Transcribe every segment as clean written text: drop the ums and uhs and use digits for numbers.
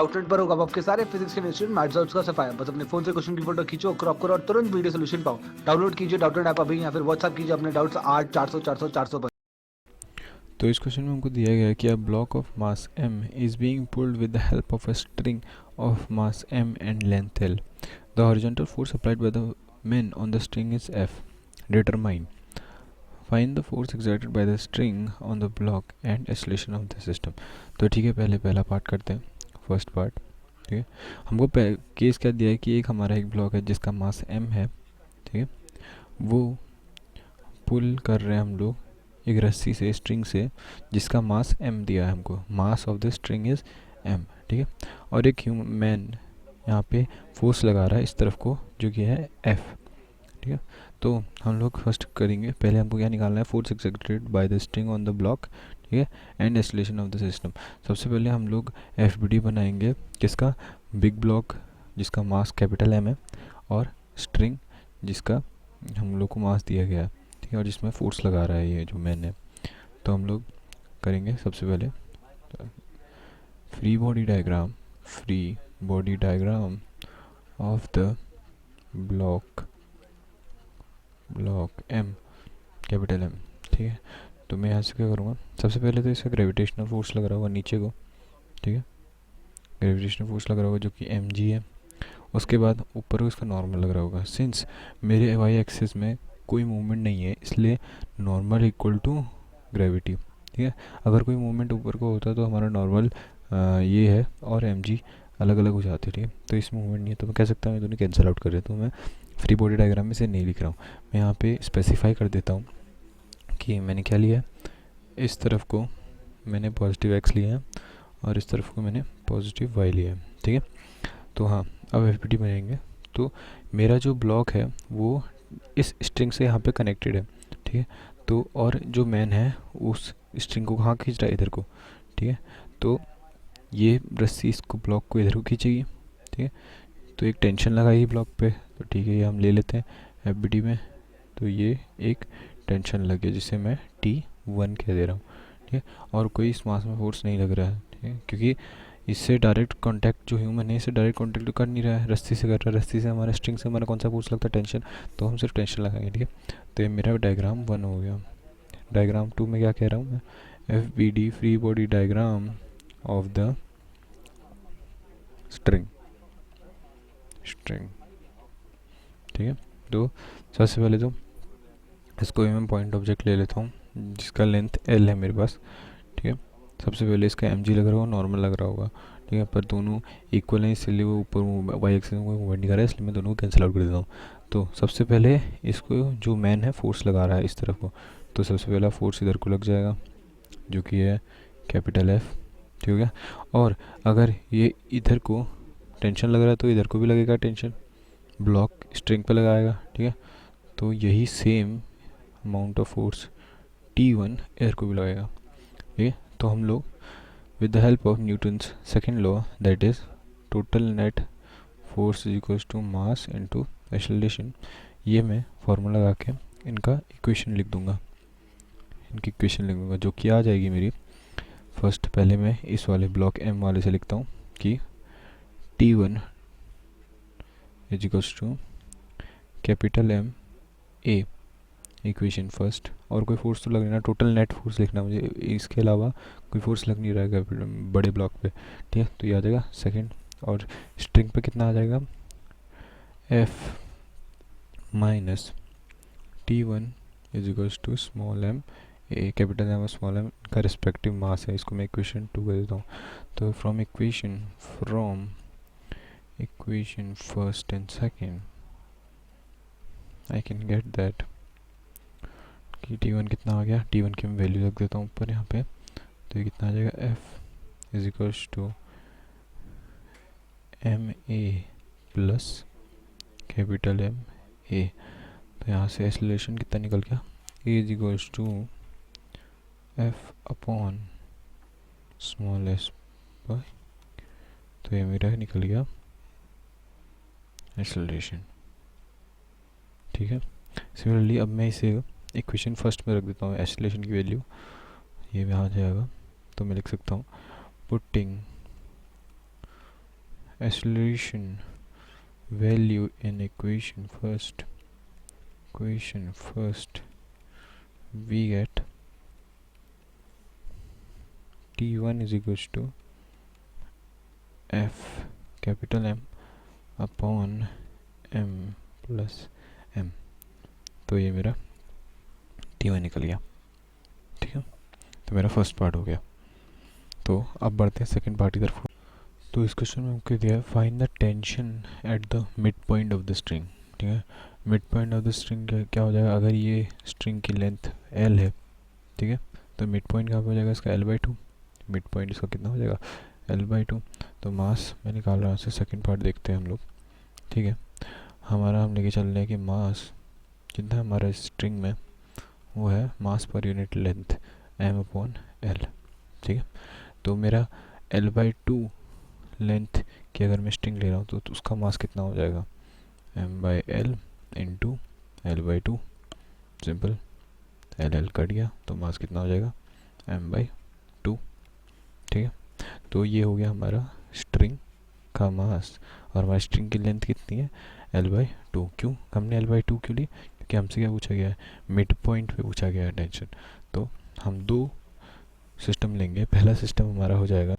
Outlet पर होगा आपके सारे फिजिक्स के इंस्टीट्यूट मैथ्स और उसका सफाया। बस अपने फोन से क्वेश्चन की फोटो खींचो, क्रॉप करो और तुरंत वीडियो सोल्यूशन पाओ। डाउनलोड कीजिए डाउटनेट ऐप अभी या फिर व्हाट्सएप कीजिए अपने डाउट्स 8 400 400 400 पर। तो इस क्वेश्चन में हमको दिया गया है कि a block of mass m is being pulled with the help of a string of mass m and length l. The horizontal force applied by the men on the string is F. Determine. Find the force exerted by the string on the block and acceleration of the system. तो ठीक है, पहले पहला part करते हैं, first part. ठीक है, हमको केस क्या दिया है कि एक हमारा एक ब्लॉक है जिसका मास m है। ठीक है, वो पुल कर रहे हैं हम लोग एक रस्सी से, स्ट्रिंग से, जिसका मास m दिया है हमको। Mass of the string is m। ठीक है, और एक ह्यूमन यहाँ पे फोर्स लगा रहा है इस तरफ को, जो कि है F। ठीक है, तो हम लोग फर्स्ट करेंगे, पहले हमको क्या निकालना है, force exerted by the string on the block. ठीक है, and acceleration of the system. सबसे पहले हम लोग FBD बनाएंगे, किसका, बिग ब्लॉक जिसका मास कैपिटल M है, और स्ट्रिंग जिसका हम लोग को मास दिया गया है। ठीक है, और जिसमें फोर्स लगा रहा है ये जो मैन है। तो हम लोग करेंगे सबसे पहले free body diagram of the block M, capital M। ठीक है, तो मैं यहाँ से क्या करूँगा, सबसे पहले तो इसका ग्रेविटेशनल फोर्स लग रहा होगा नीचे को। ठीक है, ग्रेविटेशनल फोर्स लग रहा होगा जो कि mg है। उसके बाद ऊपर को इसका नॉर्मल लग रहा होगा। सिंस मेरे वाई एक्सिस में कोई मूवमेंट नहीं है, इसलिए नॉर्मल इक्वल टू ग्रेविटी। ठीक है, अगर कोई मूवमेंट ऊपर को होता तो हमारा नॉर्मल ये है और mg अलग अलग हो जाते। ठीक है, तो इसमें मूवमेंट नहीं है, तो मैं कह सकता हूँ ये दोनों कैंसिल आउट कर रहे, तो मैं फ्री बॉडी डायग्राम में से नहीं लिख रहा हूँ। मैं यहाँ पे स्पेसिफाई कर देता हूँ कि मैंने क्या लिया है, इस तरफ को मैंने पॉजिटिव x लिया है और इस तरफ को मैंने पॉजिटिव y लिया है। ठीक है, तो हाँ, अब FBD बनाएंगे। तो मेरा जो ब्लॉक है वो इस स्ट्रिंग से यहाँ पे कनेक्टेड है। ठीक है, तो और जो मैन है उस स्ट्रिंग को कहाँ खींच रहा है, इधर को। ठीक है, तो ये रस्सी इसको ब्लॉक को इधर को खींचेगी। ठीक है, तो एक टेंशन लगाएगी ब्लॉक पे। तो ठीक है, ये हम ले लेते हैं FBD में। तो ये एक टेंशन लग गया जिसे मैं T1 कह दे रहा हूँ। ठीक है, और कोई इस मास में फोर्स नहीं लग रहा है। ठीक है, क्योंकि इससे डायरेक्ट कांटेक्ट जो ह्यूमन है, इससे डायरेक्ट कांटेक्ट तो कर नहीं रहा है, रस्सी से कर रहा है। रस्सी से हमारा, स्ट्रिंग से हमारा कौन सा फोर्स लगता है, टेंशन। तो हम सिर्फ टेंशन लगाएंगे। ठीक है, तो ये मेरा डायग्राम 1 हो गया। डायग्राम 2 में क्या कह रहा हूँ मैं, FBD free body diagram of the string. ठीक है, तो सबसे पहले तो इसको मैं पॉइंट ऑब्जेक्ट ले लेता हूँ जिसका लेंथ L है मेरे पास। ठीक है, सबसे पहले इसका mg लग रहा होगा, नॉर्मल लग रहा होगा। ठीक है, पर दोनों इक्वल हैं, इसलिए वो ऊपर वाई एक्सिस में मूवमेंट नहीं कर रहा है, इसलिए मैं दोनों को कैंसिल आउट कर देता हूँ। तो सबसे पहले इसको जो मैन है फोर्स लगा रहा है इस तरफ को, तो सबसे पहला फोर्स इधर को लग जाएगा जो कि है कैपिटल F। ठीक हो गया, और अगर ये इधर को टेंशन लग रहा है तो इधर को भी लगेगा टेंशन, ब्लॉक स्ट्रिंग पे लगाएगा। ठीक है, तो यही same amount of force T1 air को भी लगेगा। ठीक है, तो हम लोग with the help of Newton's second law, that is total net force is equals to mass into acceleration, ये मैं फार्मूला लगा के इनका इक्वेशन लिख दूंगा, इनकी इक्वेशन लिख दूंगा जो कि आ जाएगी मेरी। फर्स्ट पहले मैं इस वाले ब्लॉक M वाले से लिखता हूँ कि T1 is equals to capital M A, equation first. और कोई फोर्स तो लग नहीं रहा, टोटल नेट फोर्स लिखना मुझे, इसके अलावा कोई फोर्स लग नहीं रहा है बड़े ब्लॉक पे। ठीक है, तो ये आ जाएगा सेकंड, और स्ट्रिंग पे कितना आ जाएगा, F minus T1 is equals to small m a, capital M और स्मॉल m का रिस्पेक्टिव मास है। इसको मैं इक्वेशन 2 कर देता हूँ। तो from equation first and second I can get that कि T1 कितना आ गया, T1 की मैं वैल्यू रख देता हूँ ऊपर यहाँ पे। तो ये कितना आ जाएगा, F is equals to MA plus capital MA। तो यहाँ से एक्सेलरेशन कितना निकल गया, A is equals to F upon small s by, तो ये मेरा निकल गया एक्सेलरेशन। ठीक है, सिमिलरली अब मैं इसे इक्वेशन फर्स्ट में रख देता हूँ, एक्सेलरेशन की वैल्यू ये भी आ जाएगा। तो मैं लिख सकता हूँ putting acceleration value in equation first, we get t1 is equals to f capital M upon m plus m। तो ये मेरा t1 निकल गया, ठीक है। तो मेरा फर्स्ट पार्ट हो गया। तो अब बढ़ते हैं सेकंड पार्ट की तरफ। तो इस क्वेश्चन में हमको दिया है find the tension at the mid point of the string, ठीक है। Mid point of the string क्या हो जाएगा, अगर ये स्ट्रिंग की लेंथ l है, ठीक है, तो मिड पॉइंट कहाँ पे हो जाएगा इसका l/2। मिड पॉइंट इसका कितना हो जाएगा l/2। तो मास मैं निकाल रहा हूँ, से सेकेंड पार्ट देखते हैं हम लोग, ठीक है। हमारा हम लेके चल रहे हैं कि मास जितना हमारा स्ट्रिंग में वो है मास पर यूनिट लेंथ m/l, ठीक है। तो मेरा l/2 लेंथ की अगर मैं स्ट्रिंग ले रहा हूँ तो उसका मास कितना हो जाएगा m/l into l/2। Simple, l cut गया तो मास कितना हो जाएगा m/2, ठीक है। तो ये हो गया हमारा स्ट्रिंग का मास, और हमारी स्ट्रिंग की लेंथ कितनी है l/2। क्यों हमने l/2 क्यों ली, क्योंकि हमसे क्या पूछा गया है, मिड पॉइंट पे पूछा गया है टेंशन। तो हम दो सिस्टम लेंगे। पहला सिस्टम हमारा हो जाएगा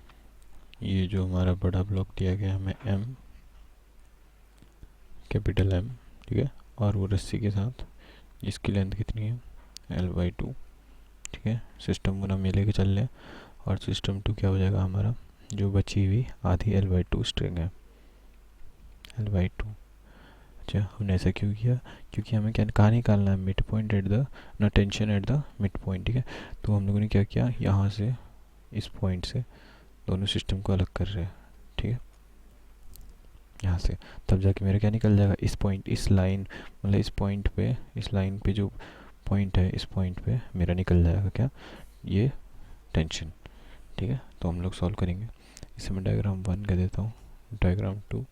ये जो हमारा बड़ा ब्लॉक दिया गया हमें m कैपिटल M, ठीक है, और वो रस्सी के साथ इसकी लेंथ कितनी है l/2, ठीक है। सिस्टम को हम ये लेके चल लें, और सिस्टम 2 क्या हो जाएगा हमारा जो बची हुई आधी l/2 स्ट्रिंग है l/2। अच्छा, हमने ऐसा क्यों किया, क्योंकि हमें क्या कहाँ निकालना है, मिड पॉइंट एट द ना tension at the mid point, ठीक है। तो हम लोगों ने क्या किया, यहाँ से इस पॉइंट से दोनों सिस्टम को अलग कर रहे हैं, ठीक है, यहाँ से। तब जाके मेरा क्या निकल जाएगा, इस पॉइंट, इस लाइन मतलब इस पॉइंट पे, इस लाइन पे जो पॉइंट है, इस पॉइंट पे मेरा निकल जाएगा क्या, ये टेंशन, ठीक है। तो हम लोग सॉल्व करेंगे। इसे मैं डायग्राम 1 कह देता हूँ, डायग्राम 2,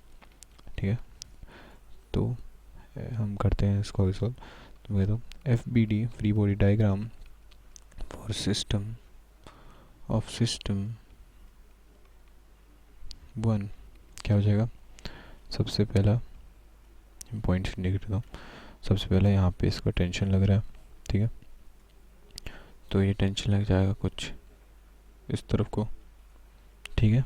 ठीक है। तो हम करते हैं इसको सॉल्व। तो मैं कहता हूँ FBD free body diagram for system of system 1 क्या हो जाएगा। सबसे पहला पॉइंट लिख देता हूँ। सबसे पहला यहाँ पे इसका टेंशन लग रहा है, ठीक है। तो ये टेंशन लग जाएगा कुछ इस तरफ को, ठीक है।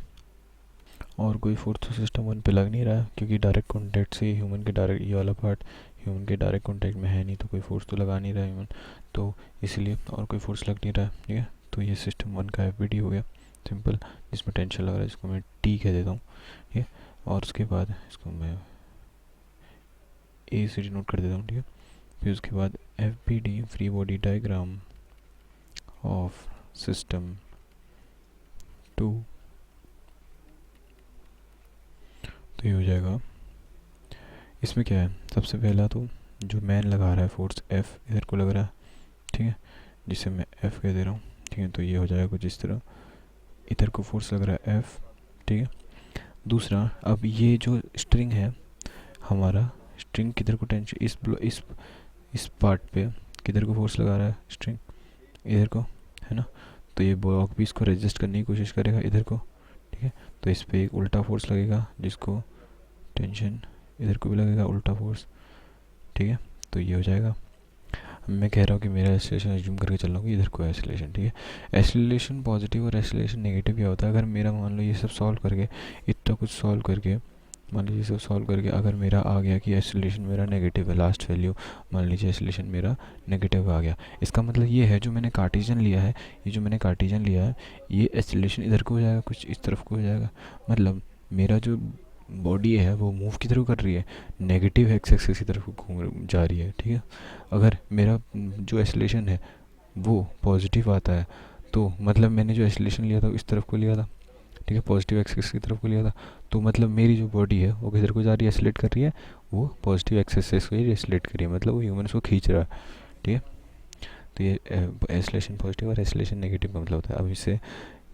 और कोई फोर्स तो सिस्टम 1 पे लग नहीं रहा है, क्योंकि डायरेक्ट कॉन्टैक्ट से ह्यूमन के डायरेक्ट, ये वाला पार्ट ह्यूमन के डायरेक्ट कॉन्टैक्ट में है नहीं, तो कोई फोर्स तो लगा नहीं रहा है ह्यूमन, तो इसलिए और कोई फोर्स लग नहीं रहा है, ठीक है। तो ये सिस्टम 1 का FBD हो गया सिंपल, जिसमें टेंशन लग रहा है, इसको मैं T कह देता हूँ, ठीक है। और उसके बाद इसको मैं A से डिनोट कर देता हूँ, ठीक है। फिर उसके बाद FBD free body diagram of system 2, तो ये हो जाएगा। इसमें क्या है, सबसे पहला तो जो मैन लगा रहा है फोर्स F इधर को लग रहा है, ठीक है, जिसे मैं F कह दे रहा हूँ, ठीक है। तो ये हो जाएगा कुछ इस तरह, इधर को फोर्स लग रहा है F, ठीक है। दूसरा, अब ये जो स्ट्रिंग है हमारा, स्ट्रिंग किधर को टेंशन, इस पार्ट पे किधर को फोर्स लगा रहा है स्ट्रिंग, इधर को, है ना। तो ये ब्लॉक भी इसको रेजिस्ट करने की कोशिश करेगा इधर को, ठीक है। तो इस पे एक उल्टा फोर्स लगेगा, जिसको टेंशन इधर को भी लगेगा उल्टा फोर्स, ठीक है। तो ये हो जाएगा। मैं कह रहा हूँ कि मेरा एक्सेलरेशन एज्यूम करके चल रहा हूँ कि इधर को है एक्सेलरेशन, ठीक है। एक्सेलरेशन पॉजिटिव और एक्सेलरेशन नेगेटिव क्या होता है, अगर मेरा मान लो ये सब सॉल्व करके, इतना कुछ सॉल्व करके, मान लीजिए सब सॉल्व करके अगर मेरा आ गया कि एक्सेलरेशन मेरा नेगेटिव है, लास्ट वैल्यू मान लीजिए एक्सेलरेशन मेरा नेगेटिव आ गया, इसका मतलब ये है जो मैंने कार्टेशियन लिया है, ये जो मैंने कार्टेशियन लिया है, ये एक्सेलरेशन इधर को हो जाएगा, कुछ इस तरफ को हो जाएगा। मतलब मेरा जो बॉडी है वो मूव की तरफ कर रही है, नेगेटिव एक्सेस की तरफ घूम जा रही है, ठीक है। अगर मेरा जो एक्सेलरेशन है वो पॉजिटिव आता है, तो मतलब मैंने जो एक्सेलरेशन लिया था इस तरफ को लिया था, ठीक है, पॉजिटिव एक्सेस की तरफ को लिया था, तो मतलब मेरी जो बॉडी है वो किधर को जा रही है, एक्सेलरेट कर रही है, वो पॉजिटिव एक्सेस को ही एक्सेलरेट कर रही है, मतलब वो ह्यूमन को खींच रहा है, ठीक है। तो ये एक्सेलरेशन पॉजिटिव और एक्सेलरेशन नेगेटिव का मतलब होता है। अब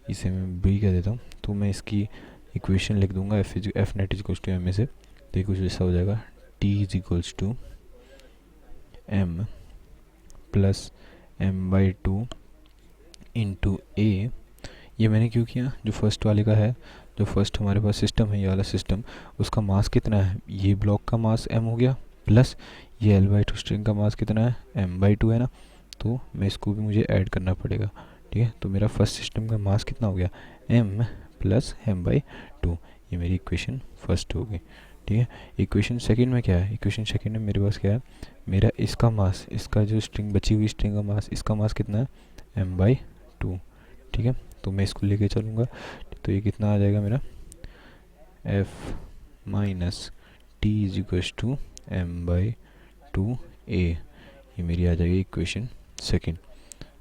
इसे मैं B कह देता हूँ। तो मैं इसकी इक्वेशन लिख दूंगा, F net equals to M से, तो ये कुछ ऐसा हो जाएगा, T is equals to M plus M/2 into A। ये मैंने क्यों किया, जो फर्स्ट वाले का है जो फर्स्ट हमारे पास सिस्टम है, ये वाला सिस्टम, उसका मास कितना है, ये ब्लॉक का मास m हो गया, प्लस ये L/2 स्ट्रिंग का मास कितना है, m/2 है ना, तो मैं इसको भी मुझे ऐड करना पड़ेगा। ठीक है, तो मेरा फर्स्ट सिस्टम का मास कितना हो गया, m प्लस m/2। ये मेरी इक्वेशन फर्स्ट हो गई। ठीक है, इक्वेशन सेकंड में क्या है, इक्वेशन सेकंड में मेरे पास क्या है, मेरा इसका मास, इसका जो स्ट्रिंग बची हुई स्ट्रिंग का मास, इसका मास कितना है, m/2। ठीक है, तो मैं इसको लेके चलूँगा, तो ये कितना आ जाएगा मेरा, f minus T is equals to m/2a। ये मेरी आ जाएगी equation second.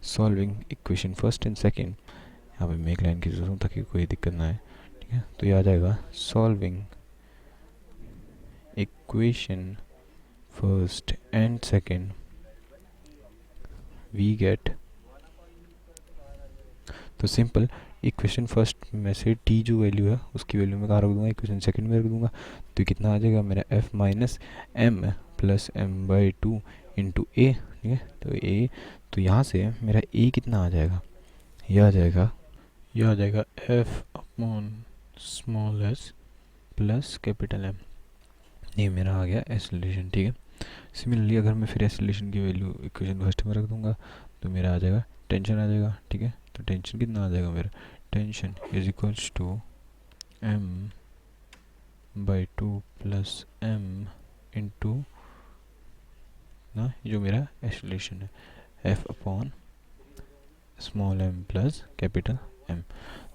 Solving equation first and second, यहाँ पे मैं एक लाइन की जरूरत हूँ ताकि कोई दिक्कत ना आए। ठीक है, तो ये आ जाएगा solving equation first and second, we get, तो सिंपल, इक्वेशन फर्स्ट में से टी जो वैल्यू है उसकी वैल्यू मैं कहाँ रख दूंगा, इक्वेशन सेकंड में रख दूंगा, तो ये कितना आ जाएगा मेरा f minus m plus m/2 into A. ठीक है, तो ए, तो यहाँ से मेरा ए कितना आ जाएगा, ये आ जाएगा f upon small s plus capital M। ये मेरा आ गया एक्सेलरेशन। ठीक है, सिमिलरली अगर मैं फिर एक्सेलरेशन की वैल्यू इक्वेशन फर्स्ट में रख दूंगा तो मेरा आ जाएगा टेंशन आ जाएगा। ठीक है, तो टेंशन कितना आ जाएगा मेरा, tension is equals to m/2 plus m into ना, जो मेरा एक्सेलरेशन है, f upon small m plus capital M।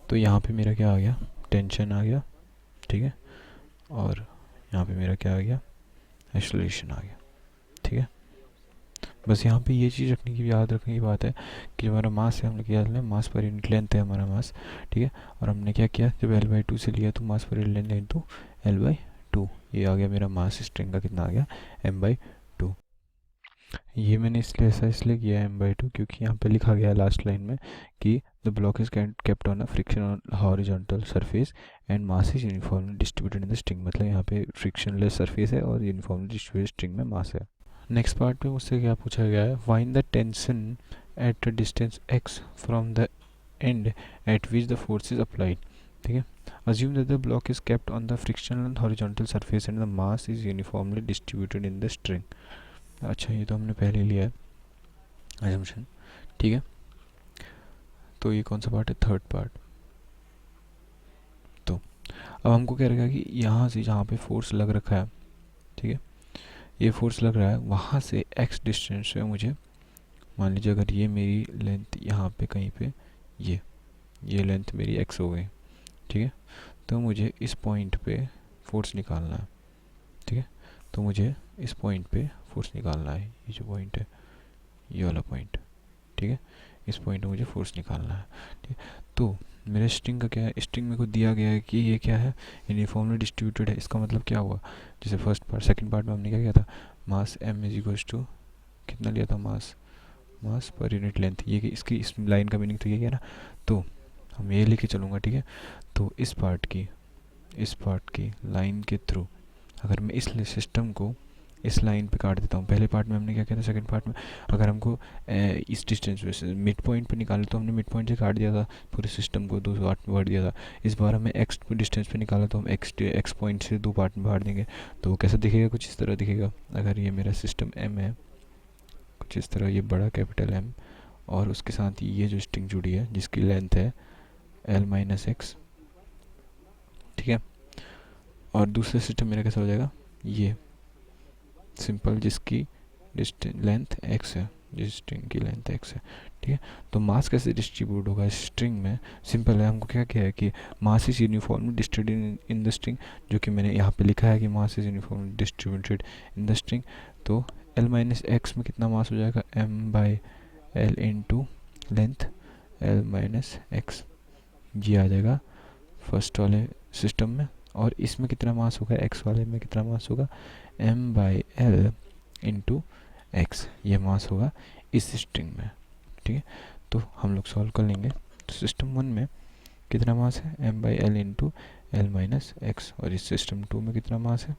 तो यहाँ पे मेरा क्या आ गया, टेंशन आ गया। ठीक है, और यहाँ पे मेरा क्या आ गया, एक्सेलरेशन आ गया। ठीक है, बस यहाँ पे ये चीज़ रखने की, याद रखने की बात है कि जो हमारा मास है, हम लोग क्या लें, मास पर यूनिट लेंथ है हमारा मास। ठीक है, और हमने क्या किया, जब L/2 से लिया तो मास पर यूनिट लेंथ तो L/2, ये आ गया मेरा मास स्ट्रिंग का कितना आ गया, m/2। ये मैंने इसलिए किया है m/2 क्योंकि यहाँ पे लिखा गया है लास्ट लाइन में कि the block is kept on a friction on horizontal surface and mass is uniformly distributed in the string, मतलब यहाँ पे फ्रिक्शनलेस सरफेस है और यूनिफॉर्मली डिस्ट्रीब्यूटेड स्ट्रिंग में मास है। नेक्स्ट पार्ट पे मुझसे क्या पूछा गया है, find the tension at a distance x from the end eight which the force is applied. ठीक है, assume that the block is kept on the frictional horizontal surface and the mass is uniformly distributed in the string। अच्छा, ये तो हमने पहले लिया है assumption। ठीक है, तो ये कौन सा पार्ट है, थर्ड पार्ट। तो अब हमको क्या रहेगा कि यहाँ से जहाँ पे फोर्स लग रखा है, ठीक है, ये फोर्स लग रहा है, वहाँ से x डिस्टेंस पे मुझे, मान लीजिए अगर ये मेरी लेंथ यहाँ पे कहीं पे, ये लेंथ मेरी x हो गई। ठीक है, तो मुझे इस पॉइंट पे फोर्स निकालना है। ठीक है, तो मुझे इस पॉइंट पे फोर्स निकालना है, ये जो पॉइंट है, ये वाला पॉइंट। ठीक है, इस पॉइंट पे मुझे फोर्स निकालना है। ठीक है, तो मेरे स्ट्रिंग का क्या है, स्ट्रिंग मेरे को दिया गया है कि ये क्या है, यूनिफॉर्मली डिस्ट्रीब्यूटेड है। इसका मतलब क्या हुआ, जैसे फर्स्ट पार्ट, सेकंड पार्ट में हमने क्या किया था, मास m इज इक्वल्स टू कितना लिया था, मास पर यूनिट लेंथ, ये कि इसकी इस लाइन का मीनिंग तो ये है ना, तो हम ये लेके चलूँगा। ठीक है, तो इस पार्ट की लाइन के थ्रू अगर मैं इस सिस्टम को इस लाइन पे काट देता हूँ, पहले पार्ट में हमने क्या किया था, सेकंड पार्ट में अगर हमको इस डिस्टेंस पे मिड पॉइंट पे निकाले तो हमने मिड पॉइंट से काट दिया था, पूरे सिस्टम को दो पार्ट में बांट दिया था। इस बार हमें एक्स डिस्टेंस पे निकाला तो हम एक्स पॉइंट से दो पार्ट में बांट देंगे, तो वो कैसा दिखेगा, कुछ इस तरह दिखेगा। अगर ये मेरा सिस्टम M है, कुछ इस तरह, ये बड़ा कैपिटल M, और उसके साथ ये जो स्ट्रिंग जुड़ी है जिसकी लेंथ है L-x। ठीक है, और दूसरा सिस्टम मेरा कैसा हो जाएगा, ये सिंपल जिसकी लेंथ x है, जिस स्ट्रिंग की लेंथ x है। ठीक है, तो मास कैसे डिस्ट्रीब्यूट होगा इस स्ट्रिंग में, सिंपल है, हमको क्या किया है कि mass is uniformly distributed in the string, जो कि मैंने यहाँ पे लिखा है कि mass is uniformly distributed in the string. तो L-x में कितना मास हो जाएगा, m/l इंटू लेंथ L-x, ये आ जाएगा फर्स्ट वाले सिस्टम में। और इसमें कितना मास होगा, x वाले में कितना मास होगा, m/l इंटू एक्स, ये मास होगा इस स्ट्रिंग में। ठीक है, तो हम लोग सॉल्व कर लेंगे। तो सिस्टम 1 में कितना मास है, m/l इंटू L-x, और इस सिस्टम 2 में कितना मास है,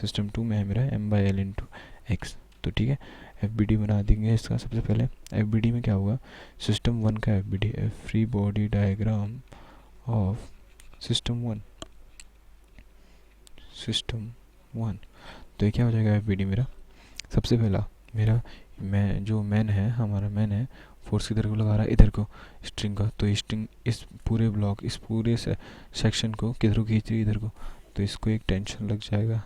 सिस्टम 2 में है मेरा m/l इंटू एक्स। तो ठीक है, FBD बना देंगे इसका। सबसे पहले FBD में क्या होगा, सिस्टम 1 का FBD, free body diagram of system one. तो ये क्या हो जाएगा एफ मेरा। सबसे पहला मेरा मैं जो मैन है, हमारा मैन है, फोर्स किधर को लगा रहा है, इधर को स्ट्रिंग का। तो स्ट्रिंग इस पूरे ब्लॉक, इस पूरे सेक्शन को किधर को खींच रही है, इधर को। तो इसको एक टेंशन लग जाएगा।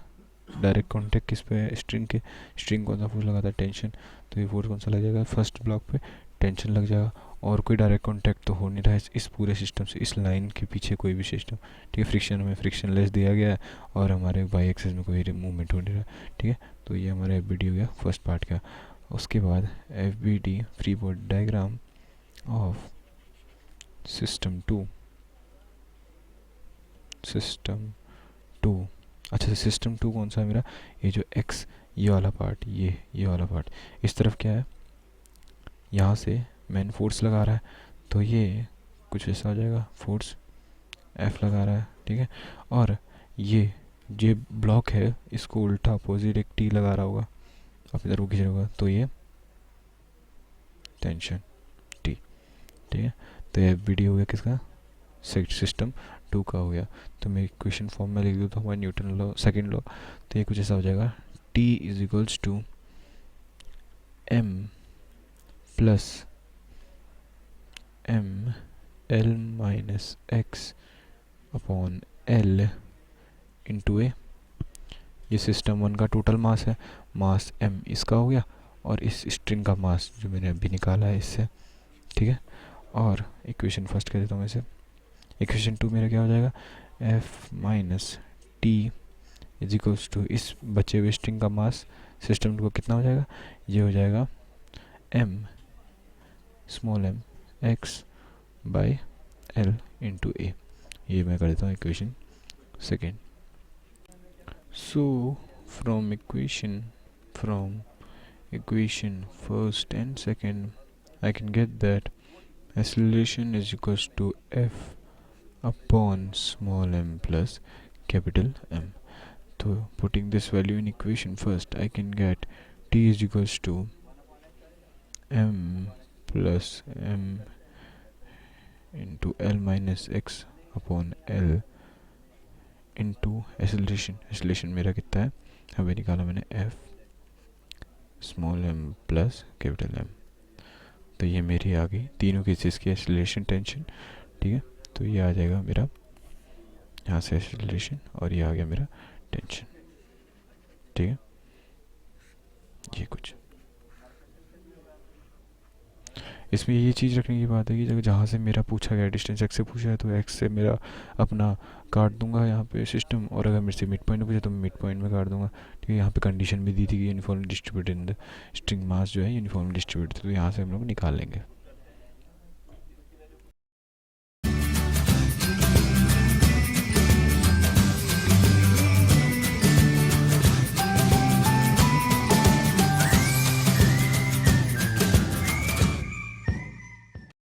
डायरेक्ट कांटेक्ट किस पे है, स्ट्रिंग के। स्ट्रिंग कौन सा फोर्स लगाता है, टेंशन। तो ये फोर्स कौन सा लग जाएगा, फर्स्ट ब्लॉक पे टेंशन लग जाएगा। और कोई डायरेक्ट कांटेक्ट तो हो नहीं रहा है इस पूरे सिस्टम से, इस लाइन के पीछे कोई भी सिस्टम। ठीक है, फ्रिक्शन में फ्रिक्शनलेस दिया गया है और हमारे वाई एक्सिस में कोई मूवमेंट हो नहीं रहा। ठीक है, तो ये हमारा एफ हो गया फर्स्ट पार्ट का। उसके बाद F free body diagram of system two. अच्छा, सिस्टम टू कौन सा है मेरा, ये जो एक्स, ये वाला पार्ट, ये वाला पार्ट। इस तरफ क्या है, यहाँ से मैन फोर्स लगा रहा है, तो ये कुछ ऐसा हो जाएगा, फोर्स एफ लगा रहा है। ठीक है, और ये ब्लॉक है, इसको उल्टा अपोजिट एक टी लगा रहा होगा, आप इधर को खींच रहा होगा, तो ये टेंशन टी। ठीक है, तो ये वीडियो हो गया किसका, सिस्टम टू का हो गया। तो मैं इक्वेशन फॉर्म में लिख दूँ तो हमारा न्यूटन लॉ, सेकेंड लॉ। तो ये कुछ ऐसा हो जाएगा, T is equals to M plus M L minus X upon L into A. ये सिस्टम वन का टोटल मास है, मास एम इसका हो गया, और इस स्ट्रिंग का मास जो मैंने अभी निकाला है इससे। ठीक है, और इक्वेशन फर्स्ट कह देता हूँ इसे। इक्वेशन टू मेरा क्या हो जाएगा, F minus T is equals to, इस बचे हुए स्ट्रिंग का मास सिस्टम टू को कितना हो जाएगा, ये हो जाएगा M small M X by L into A. ये मैं कर देता हूँ equation second. So from equation first and second, I can get that acceleration is equals to f upon small m plus capital M. So putting this value in equation first, I can get t is equals to m plus m into l minus x upon l into acceleration मेरा कितना है, अभी निकाला मैंने, f small m plus capital M। तो ये मेरी आ गई तीनों केसेस की एक्सेलरेशन टेंशन। ठीक है, तो ये आ जाएगा मेरा यहाँ से एक्सेलरेशन, और ये आ गया मेरा टेंशन। ठीक है, ये कुछ इसमें ये चीज़ रखने की बात है कि जहाँ से मेरा पूछा गया डिस्टेंस एक्स से पूछा है, तो एक्स से मेरा अपना काट दूंगा यहाँ पे सिस्टम, और अगर मेरे से मिड पॉइंट पूछा तो मैं मिड पॉइंट में काट दूंगा। ठीक है, यहाँ पे कंडीशन भी दी थी कि uniformly distributed in the string mass जो है यूनिफॉर्मली डिस्ट्रीब्यूटेड, तो यहाँ से हम लोग निकाल लेंगे।